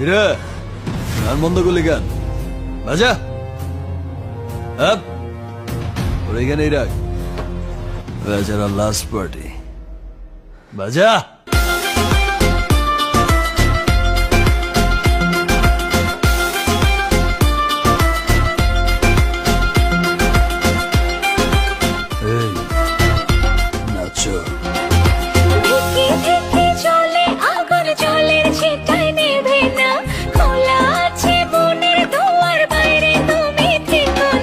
রে গান বন্ধ করলি গান বাজা আপ ওর এখানেই রাখ বেচারা লাস্ট পার্টি বাজা